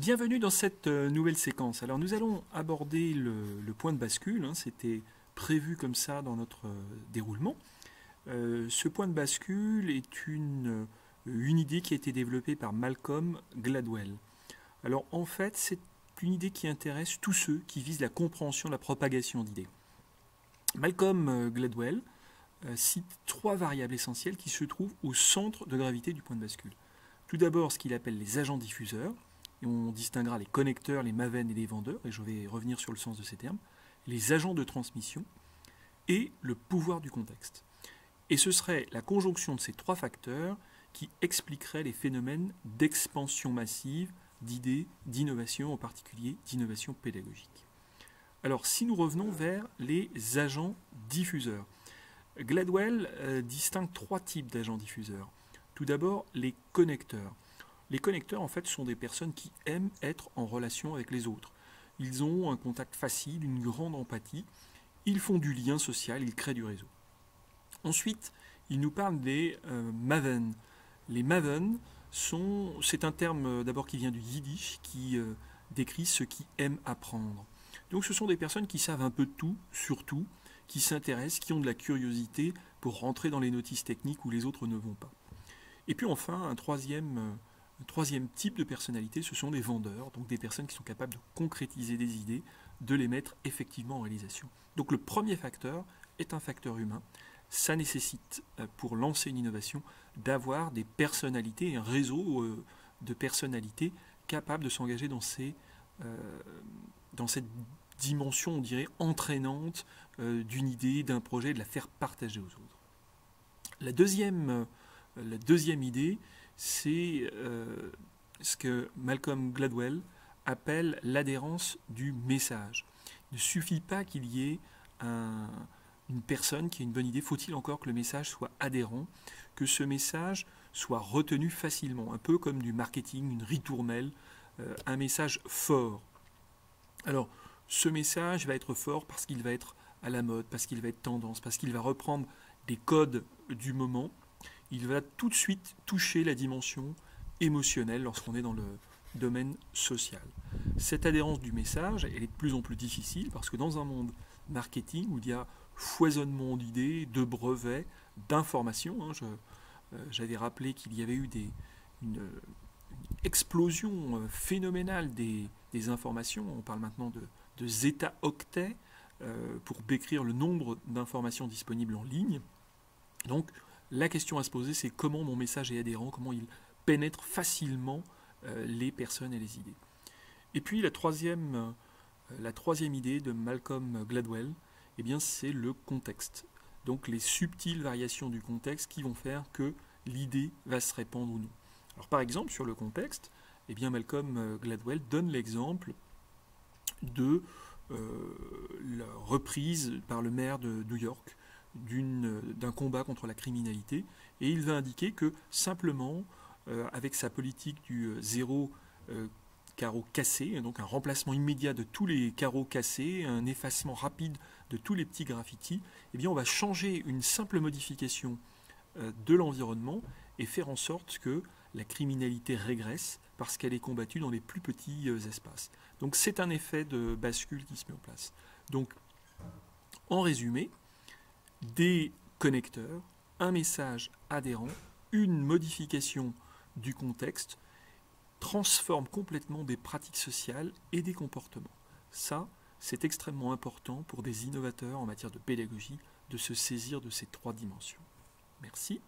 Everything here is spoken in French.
Bienvenue dans cette nouvelle séquence. Alors nous allons aborder le point de bascule, hein, c'était prévu comme ça dans notre déroulement. Ce point de bascule est une idée qui a été développée par Malcolm Gladwell. Alors en fait c'est une idée qui intéresse tous ceux qui visent la compréhension de la propagation d'idées. Malcolm Gladwell cite trois variables essentielles qui se trouvent au centre de gravité du point de bascule. Tout d'abord ce qu'il appelle les agents diffuseurs. Et on distinguera les connecteurs, les maven et les vendeurs, et je vais revenir sur le sens de ces termes, les agents de transmission et le pouvoir du contexte. Et ce serait la conjonction de ces trois facteurs qui expliquerait les phénomènes d'expansion massive d'idées, d'innovation, en particulier d'innovation pédagogique. Alors si nous revenons vers les agents diffuseurs, Gladwell distingue trois types d'agents diffuseurs. Tout d'abord les connecteurs. Les connecteurs, en fait, sont des personnes qui aiment être en relation avec les autres. Ils ont un contact facile, une grande empathie. Ils font du lien social, ils créent du réseau. Ensuite, il nous parle des maven. Les maven, c'est un terme d'abord qui vient du yiddish, qui décrit ceux qui aiment apprendre. Donc ce sont des personnes qui savent un peu de tout, sur tout, qui s'intéressent, qui ont de la curiosité pour rentrer dans les notices techniques où les autres ne vont pas. Et puis enfin, un troisième type de personnalité, ce sont les vendeurs, donc des personnes qui sont capables de concrétiser des idées, de les mettre effectivement en réalisation. Donc le premier facteur est un facteur humain. Ça nécessite, pour lancer une innovation, d'avoir des personnalités, un réseau de personnalités capables de s'engager dans cette dimension, on dirait, entraînante d'une idée, d'un projet, de la faire partager aux autres. La deuxième idée, c'est ce que Malcolm Gladwell appelle l'adhérence du message. Il ne suffit pas qu'il y ait une personne qui a une bonne idée, faut-il encore que le message soit adhérent, que ce message soit retenu facilement, un peu comme du marketing, une ritournelle, un message fort. Alors, ce message va être fort parce qu'il va être à la mode, parce qu'il va être tendance, parce qu'il va reprendre des codes du moment. Il va tout de suite toucher la dimension émotionnelle lorsqu'on est dans le domaine social. Cette adhérence du message, elle est de plus en plus difficile parce que dans un monde marketing où il y a foisonnement d'idées, de brevets, d'informations, j'avais rappelé qu'il y avait eu une explosion phénoménale des informations. On parle maintenant de zeta-octets pour décrire le nombre d'informations disponibles en ligne. Donc, la question à se poser, c'est comment mon message est adhérent, comment il pénètre facilement les personnes et les idées. Et puis la troisième idée de Malcolm Gladwell, eh bien, c'est le contexte. Donc les subtiles variations du contexte qui vont faire que l'idée va se répandre ou non. Alors par exemple, sur le contexte, eh bien, Malcolm Gladwell donne l'exemple de la reprise par le maire de New York d'un combat contre la criminalité, et il va indiquer que simplement avec sa politique du zéro carreau cassé, donc un remplacement immédiat de tous les carreaux cassés, un effacement rapide de tous les petits graffitis, eh bien on va changer une simple modification de l'environnement et faire en sorte que la criminalité régresse parce qu'elle est combattue dans les plus petits espaces. Donc c'est un effet de bascule qui se met en place. Donc en résumé, des connecteurs, un message adhérent, une modification du contexte transforme complètement des pratiques sociales et des comportements. Ça, c'est extrêmement important pour des innovateurs en matière de pédagogie de se saisir de ces trois dimensions. Merci.